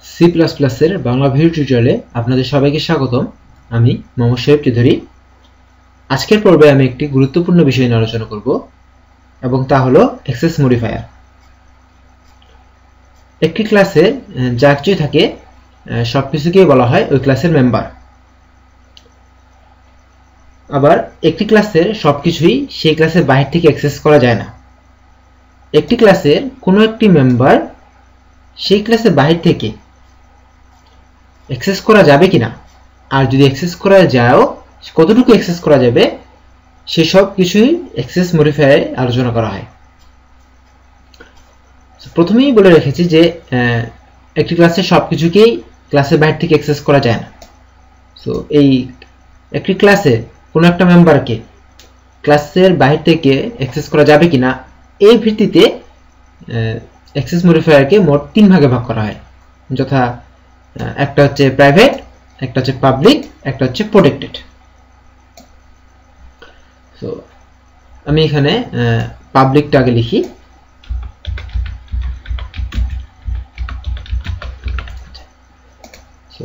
C plus প্লাসের Bangla video টিউটোরিয়ালে আপনাদের সবাইকে স্বাগতম। আমি মোহাম্মদ শোয়েব চৌধুরী। আজকের পর্বে আমি একটি গুরুত্বপূর্ণ বিষয় নিয়ে আলোচনা করব এবং তা হলো অ্যাক্সেস মডিফায়ার। একটি ক্লাসে যা কিছু থাকে সবকিছুকেই বলা হয় ওই ক্লাসের মেম্বার। আবার একটি ক্লাসের সবকিছুই সেই ক্লাসের বাইরে থেকে অ্যাক্সেস করা যায় না। একটি ক্লাসের কোনো একটি মেম্বার সেই ক্লাসের বাইরে থেকে অ্যাক্সেস করা যাবে কিনা, আর যদি অ্যাক্সেস করা যায়ও কতটুকু অ্যাক্সেস করা যাবে, সেসব কিছুই অ্যাক্সেস মডিফায়ারে আলোচনা করা হয়। প্রথমেই বলে রেখেছি যে একটি ক্লাসের সবকিছুকেই ক্লাসের বাইরে থেকে অ্যাক্সেস করা যায় না। সো এই একটি ক্লাসে কোনো একটা মেম্বারকে ক্লাসের বাইরে থেকে অ্যাক্সেস করা যাবে কিনা এই ভিত্তিতে অ্যাক্সেস মডিফায়ারকে মোট তিন ভাগে ভাগ করা হয়, যথা একটা হচ্ছে প্রাইভেট, একটা হচ্ছে পাবলিক, একটা হচ্ছে প্রোটেক্টেড। সো আমি এখানে পাবলিকটা আগে লিখি। সো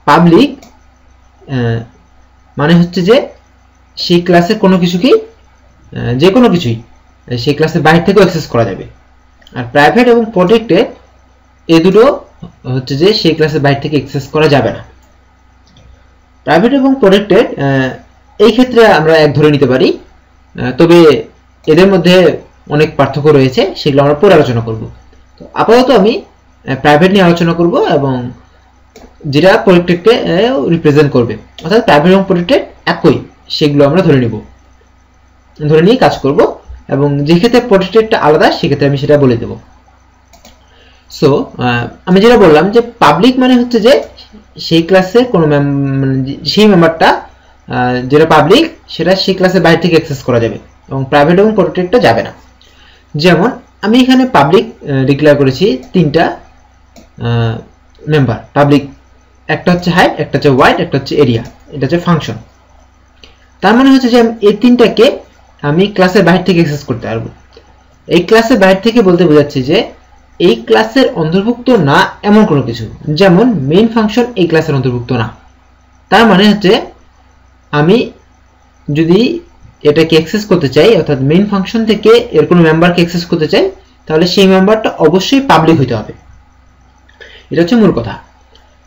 পাবলিক মানে হচ্ছে যে সেই ক্লাসের কোনো কিছুকেই যে কোনো কিছুই সেই ক্লাসের বাইরে থেকেও অ্যাক্সেস করা যাবে। আর প্রাইভেট এবং প্রোটেক্টেড এই দুটো হচ্ছে যে সেই ক্লাসের বাইরে থেকে অ্যাক্সেস করা যাবে না। প্রাইভেট এবং প্রোটেক্টেড এই ক্ষেত্রে আমরা এক ধরে নিতে পারি, তবে এদের মধ্যে অনেক পার্থক্য রয়েছে, সেগুলো আমরা পরে আলোচনা করব। তো আপাতত আমি প্রাইভেট নিয়ে আলোচনা করব এবং যেটা প্রোটেক্টেডকে রিপ্রেজেন্ট করবে, অর্থাৎ প্রাইভেট এবং প্রোটেক্টেড একই, সেগুলো আমরা ধরে নিয়ে কাজ করব এবং যে ক্ষেত্রে প্রোটেক্টেডটা আলাদা সেক্ষেত্রে আমি সেটা বলে দেব। সো আমি যেটা বললাম যে পাবলিক মানে হচ্ছে যে সেই ক্লাসে কোনো সেই মেম্বারটা যেটা পাবলিক সেটা সেই ক্লাসের বাইরে থেকে অ্যাক্সেস করা যাবে এবং প্রাইভেট এবং প্রোটেক্টেডটা যাবে না। যেমন আমি এখানে পাবলিক ডিক্লেয়ার করেছি তিনটা মেম্বার পাবলিক, একটা হচ্ছে হাইট, একটা হচ্ছে ওয়াইড, একটা হচ্ছে এরিয়া, এটা হচ্ছে ফাংশন। তার মানে হচ্ছে যে এই তিনটাকে আমি ক্লাসের বাইরে থেকে অ্যাক্সেস করতে পারবো। এই ক্লাসের বাইরে থেকে বলতে বোঝাচ্ছি যে এই ক্লাসের অন্তর্ভুক্ত না এমন কোনো কিছু, যেমন মেইন ফাংশন এই ক্লাসের অন্তর্ভুক্ত না। তার মানে হচ্ছে আমি যদি এটাকে অ্যাক্সেস করতে চাই, অর্থাৎ মেইন ফাংশন থেকে এর কোনো মেম্বারকে অ্যাক্সেস করতে চাই, তাহলে সেই মেম্বারটা অবশ্যই পাবলিক হতে হবে। এটা হচ্ছে মূল কথা।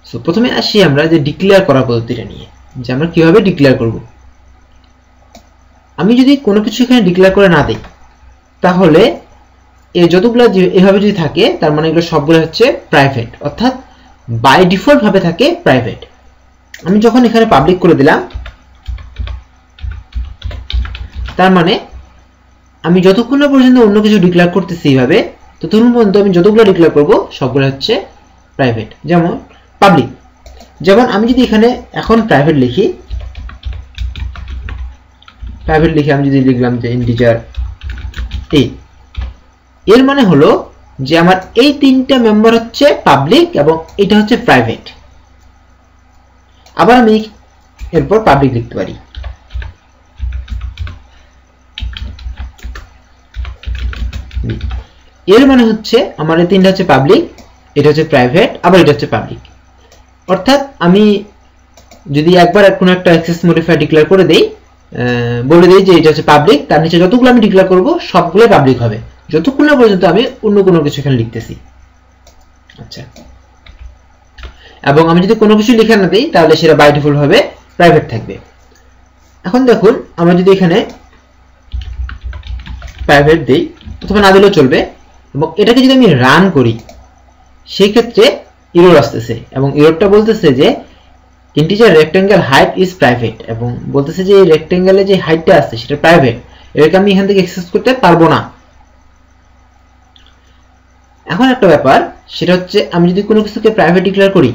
সো প্রথমে আসি আমরা যে ডিক্লেয়ার করার পদ্ধতিটা নিয়ে, যে আমরা কিভাবে ডিক্লেয়ার করব। আমি যদি কোনো কিছু এখানে ডিক্লেয়ার করে না দিই, তাহলে এই যতগুলো এভাবে যদি থাকে, তার মানে এগুলো সবগুলো হচ্ছে প্রাইভেট, অর্থাৎ বাই ডিফল্ট ভাবে থাকে প্রাইভেট। আমি যখন এখানে পাবলিক করে দিলাম, তার মানে আমি যতক্ষণ না পর্যন্ত অন্য কিছু ডিক্লেয়ার করতেছি এইভাবে, ততক্ষণ পর্যন্ত আমি যতগুলো ডিক্লেয়ার করব সবগুলো হচ্ছে প্রাইভেট। যেমন পাবলিক, যেমন আমি যদি এখানে এখন প্রাইভেট লিখি আমি যদি লিখলাম যে ইন্টিজার a, এর মানে হলো যে আমার এই তিনটা মেম্বার হচ্ছে পাবলিক এবং এটা হচ্ছে প্রাইভেট। আবার আমি এরপর পাবলিক লিখতে পারি, এর মানে হচ্ছে আমার এই তিনটা হচ্ছে পাবলিক, এটা হচ্ছে প্রাইভেট, আবার এটা হচ্ছে পাবলিক। অর্থাৎ আমি যদি একবার কোনো একটা অ্যাক্সেস মডিফায়ার ডিক্লেয়ার করে দেই, বলে দিই যে এটা হচ্ছে পাবলিক, তার নিচে যতগুলো আমি ডিক্লেয়ার করব সবগুলো পাবলিক হবে, যতক্ষণ না পর্যন্ত আমি অন্য কোনো কিছু এখানে লিখতেছি। আচ্ছা, এবং আমি যদি কোনো কিছু লিখে না দিই, তাহলে সেটা বাই ডিফল্ট ভাবে প্রাইভেট থাকবে। এখন দেখুন, আমরা যদি এখানে প্রাইভেট দিই, প্রথমে না দিলেও চলবে, এবং এটাকে যদি আমি রান করি, সেই ক্ষেত্রে এরর আসতেছে এবং এররটা বলতেছে যে integer rectangle height is private, এবং বলতেছে যে এই রেক্টেঙ্গেলে যে হাইটটা আছে সেটা প্রাইভেট, এটাকে আমি এখান থেকে অ্যাক্সেস করতে পারবো না। এখন একটা ব্যাপার, সেটা হচ্ছে আমি যদি কোনো কিছুকে প্রাইভেট ডিক্লেয়ার করি,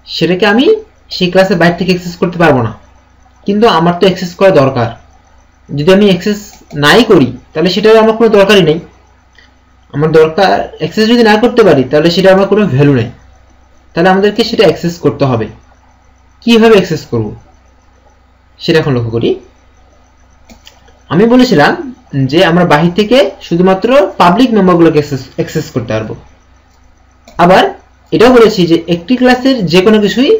সেটাকে আমি সেই ক্লাসের বাইরে থেকে অ্যাক্সেস করতে পারবো না, কিন্তু আমার তো অ্যাক্সেস করা দরকার। যদি আমি অ্যাক্সেস নাই করি, তাহলে সেটার আমার কোনো দরকারই নেই। আমার দরকার অ্যাক্সেস যদি না করতে পারি, তাহলে সেটা আমার কোনো ভ্যালু নেই। তাহলে আমাদেরকে সেটা অ্যাক্সেস করতে হবে। কিভাবে অ্যাক্সেস করব সেটা এখন লক্ষ্য করি। আমি বলেছিলাম যে আমরা বাহির থেকে শুধুমাত্র পাবলিক মেম্বারগুলোকে অ্যাক্সেস করতে পারবো। আবার এটাও বলেছি যে একটি ক্লাসের যে কোনো কিছুই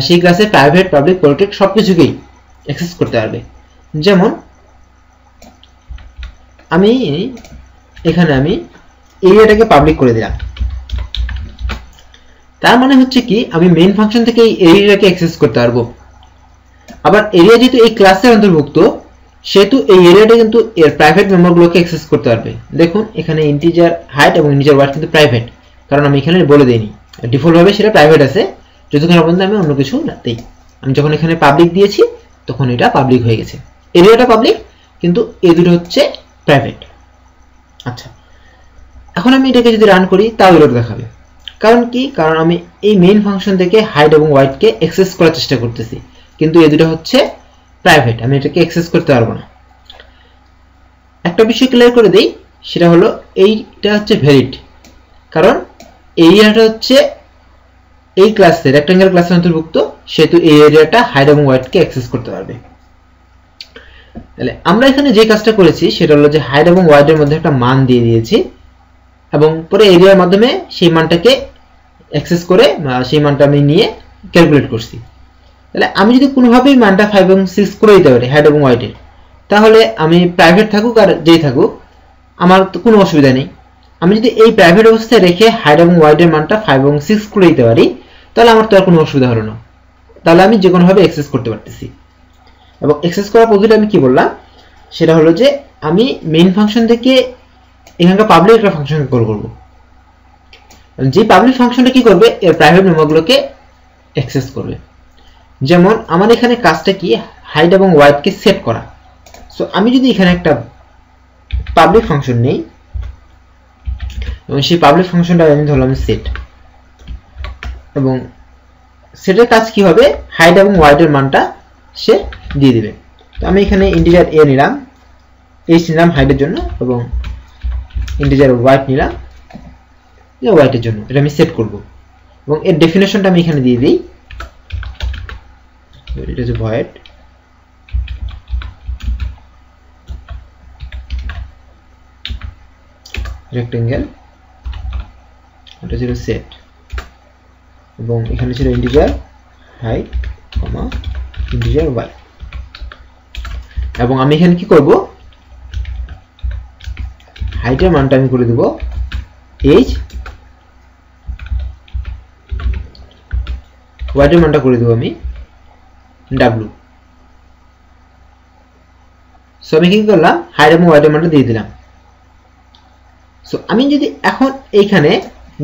সেই ক্লাসের প্রাইভেট পাবলিক প্রটেক্ট সবকিছুকেই অ্যাক্সেস করতে পারবে। যেমন আমি এখানে আমি এরিয়াটাকে পাবলিক করে দিলাম, তার মানে হচ্ছে কি আমি মেইন ফাংশন থেকে এই এরিয়াটাকে অ্যাক্সেস করতে পারবো। আবার এরিয়া যেহেতু এই ক্লাসের অন্তর্ভুক্ত সেহেতু এই এরিয়াটা কিন্তু এর প্রাইভেট মেম্বারগুলোকে অ্যাক্সেস করতে পারবে। দেখুন এখানে ইন্টিজার হাইট এবং ইন্টিজার ওয়েট কিন্তু প্রাইভেট, কারণ আমি এখানে বলে দিইনি, ডিফল্ট ভাবে সেটা প্রাইভেট আছে, যতক্ষণ পর্যন্ত আমি অন্য কিছু না দেই। আমি যখন এখানে পাবলিক দিয়েছি তখন এটা পাবলিক হয়ে গেছে, এরিয়াটা পাবলিক কিন্তু এই দুটো হচ্ছে প্রাইভেট। আচ্ছা, এখন আমি এটাকে যদি রান করি তাও এরর দেখাবে। কারণ কি? কারণ আমি এই মেইন ফাংশন থেকে হাইট এবং ওয়েটকে অ্যাক্সেস করার চেষ্টা করতেছি, কিন্তু এই দুটো হচ্ছে প্রাইভেট, আমি এটাকে অ্যাক্সেস করতে পারবো না। একটা বিষয় ক্লিয়ার করে দেই, সেটা হলো এইটা হচ্ছে ভ্যালিড, কারণ এরিয়াটা হচ্ছে এই ক্লাসের রেক্ট্যাঙ্গেল ক্লাসের অন্তর্ভুক্ত, সেহেতু এই এরিয়াটা হাইট এবং ওয়েটকে অ্যাক্সেস করতে পারবে। তাহলে আমরা এখানে যে কাজটা করেছি সেটা হলো যে হাইট এবং ওয়েটের মধ্যে একটা মান দিয়ে দিয়েছি এবং পরে এরিয়ার মাধ্যমে সেই মানটাকে অ্যাক্সেস করে সেই মানটা আমি নিয়ে ক্যালকুলেট করছি। তাহলে আমি যদি কোনোভাবেই মানটা 5 এবং 6 করে দিতে পারি হাইট এবং ওয়েটের, তাহলে আমি প্রাইভেট থাকুক আর যেই থাকুক আমার তো কোনো অসুবিধা নেই। আমি যদি এই প্রাইভেট অবস্থায় রেখে হাইট এবং ওয়েটের মানটা 5 এবং 6 করে দিতে পারি তাহলে আমার তো আর কোনো অসুবিধা হলো না, তাহলে আমি যে কোনোভাবে অ্যাক্সেস করতে পারতেছি। এবং অ্যাক্সেস করার পদ্ধতিটা আমি কি বললাম সেটা হলো যে আমি মেইন ফাংশন থেকে এখানকার পাবলিক একটা ফাংশন কল করব, যে পাবলিক ফাংশনটা কি করবে এর প্রাইভেট মেম্বারগুলোকে অ্যাক্সেস করবে। যেমন আমার এখানে কাজটা কি হাইট এবং ওয়েটকে সেট করা। সো আমি যদি এখানে একটা পাবলিক ফাংশন নেই এবং সেই পাবলিক ফাংশনটা আমি ধরলাম সেট, এবং সেটের কাজ কি হবে হাইট এবং ওয়েটের মানটা সে দিয়ে দিবে। তো আমি এখানে ইন্টিজার a নিলাম, h নিলাম হাইটের জন্য এবং ইন্টিজার ওয়েট নিলাম ওয়েটের জন্য, এটা আমি সেট করব এবং এর ডেফিনেশনটা আমি এখানে দিয়ে দিই, এটা হচ্ছে void rectangle, এটা ছিল সেট এবং এখানে ছিল ইন্টিজার হাইট কমা ইন্টিজার ওয়েট। এবং আমি এখানে কি করব হাইটের মানটা আমি করে দেব h, ওয়েটের মানটা করে দেব আমি w। সো আমি কি করলাম হাইট এবং ওয়েটের মানটা দিয়ে দিলাম। সো আমি যদি এখন এইখানে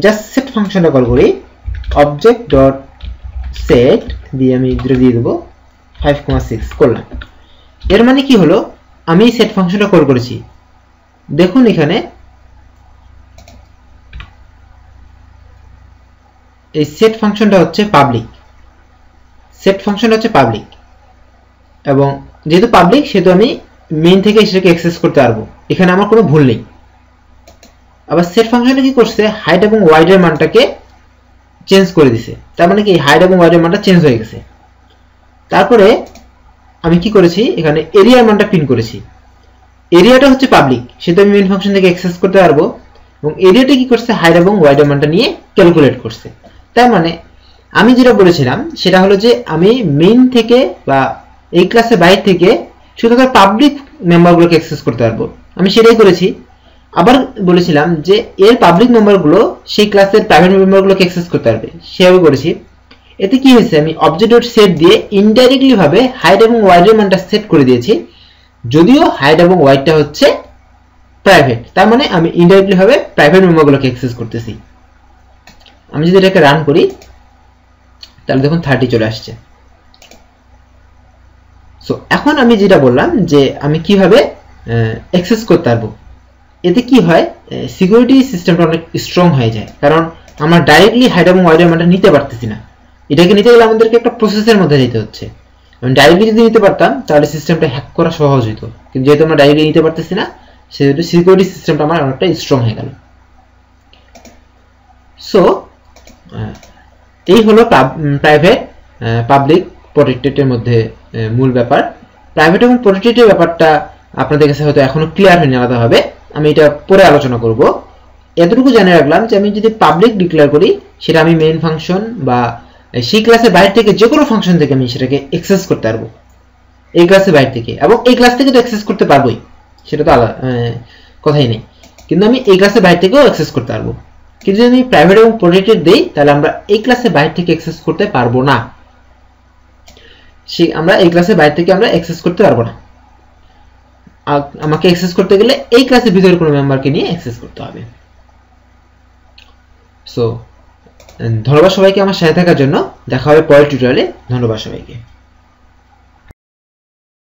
জাস্ট সেট ফাংশনটা কল করি অবজেক্ট ডট সেট দিয়ে আমি যেটা দিয়ে দেব 5,6 করলাম, এর মানে কি হলো আমি সেট ফাংশনটা কল করেছি। দেখুন এখানে এই সেট ফাংশনটা হচ্ছে পাবলিক, সেট ফাংশনটা হচ্ছে পাবলিক এবং যেহেতু পাবলিক সেহেতু আমি মেইন থেকে সেটাকে অ্যাক্সেস করতে পারবো, এখানে আমার কোনো ভুল নেই। আবার সেট ফাংশনটা কি করছে হাইট এবং ওয়েটের মানটাকে চেঞ্জ করে দিছে, তার মানে কি হাইট এবং ওয়েটের মানটা চেঞ্জ হয়ে গেছে। তারপরে আমি কি করেছি এখানে এরিয়ার মানটা প্রিন্ট করেছি, এরিয়াটা হচ্ছে পাবলিক সেটা আমি মেইন ফাংশন থেকে অ্যাক্সেস করতে পারবো এবং এরিয়াটা কি করছে হাইট এবং ওয়েটের মানটা নিয়ে ক্যালকুলেট করছে। তার মানে আমি যেটা বলেছিলাম সেটা হলো যে আমি মেইন থেকে বা এই ক্লাসের বাইরে থেকে শুধুমাত্র পাবলিক মেম্বারগুলোকে অ্যাক্সেস করতে পারবো, আমি সেটাই করেছি। আবার বলেছিলাম যে এর পাবলিক মেম্বারগুলো সেই ক্লাসের প্রাইভেট মেম্বারগুলোকে অ্যাক্সেস করতে পারবে, সেভাবে করেছি। এতে কি হয়েছে আমি অবজেক্ট ডট সেট দিয়ে ইনডাইরেক্টলি ভাবে হাইট এবং ওয়েটের মানটা সেট করে দিয়েছি, যদিও হাইট এবং ওয়েটটা হচ্ছে প্রাইভেট, তার মানে আমি ইনডাইরেক্টলি ভাবে প্রাইভেট মেম্বারগুলোকে অ্যাক্সেস করতেছি। আমি যদি এটাকে রান করি তাহলে দেখুন 30 চলে আসছে। সো এখন আমি যেটা বললাম যে আমি কিভাবে অ্যাক্সেস করতে পারবো, এতে কি হয় সিকিউরিটি সিস্টেমটা অনেক স্ট্রং হয়ে যায়, কারণ আমরা ডাইরেক্টলি হাইট এবং ওয়েটের মানটা নিতে পারতেছি না, এটাকে নিতে গেলে আমাদেরকে একটা প্রসেসের মধ্যে যেতে হচ্ছে। আমি ডাইরেক্টলি যদি নিতে পারতাম তাহলে সিস্টেমটা হ্যাক করা সহজ হতো, কিন্তু যেহেতু আমরা ডাইরেক্টলি নিতে পারতেছি না সেহেতু সিকিউরিটি সিস্টেমটা আমার অনেকটা স্ট্রং হয়ে গেল। সো এই হলো প্রাইভেট পাবলিক প্রটেক্টেডের মধ্যে মূল ব্যাপার। প্রাইভেট এবং প্রটেক্টেডের ব্যাপারটা আপনাদের কাছে হয়তো এখনো ক্লিয়ার হয়নি আলাদাভাবে, আমি এটা পরে আলোচনা করব। এতটুকু জানিয়ে রাখলাম যে আমি যদি পাবলিক ডিক্লেয়ার করি সেটা আমি মেইন ফাংশন বা সেই ক্লাসের বাইরে থেকে যে কোনো ফাংশন থেকে আমি সেটাকে অ্যাক্সেস করতে পারবো এই ক্লাসের বাইরে থেকে, এবং এই ক্লাস থেকে তো অ্যাক্সেস করতে পারবোই, সেটা তো আলাদা কথাই নেই, কিন্তু আমি এই ক্লাসের বাইরে থেকেও অ্যাক্সেস করতে পারবো। কিন্তু যদি আমি প্রাইভেট এবং প্রোটেক্টেড দেই তাহলে আমরা এই ক্লাসের বাইরে থেকে অ্যাক্সেস করতে পারবো না, আমরা এই ক্লাসের বাইরে থেকে আমরা অ্যাক্সেস করতে পারবো না। আমাকে অ্যাক্সেস করতে গেলে এই ক্লাসের ভিতরে কোনো মেম্বারকে নিয়ে অ্যাক্সেস করতে হবে। সো ধন্যবাদ সবাইকে আমার সাথে থাকার জন্য, দেখা হবে পরের টিউটোরিয়ালে। ধন্যবাদ সবাইকে।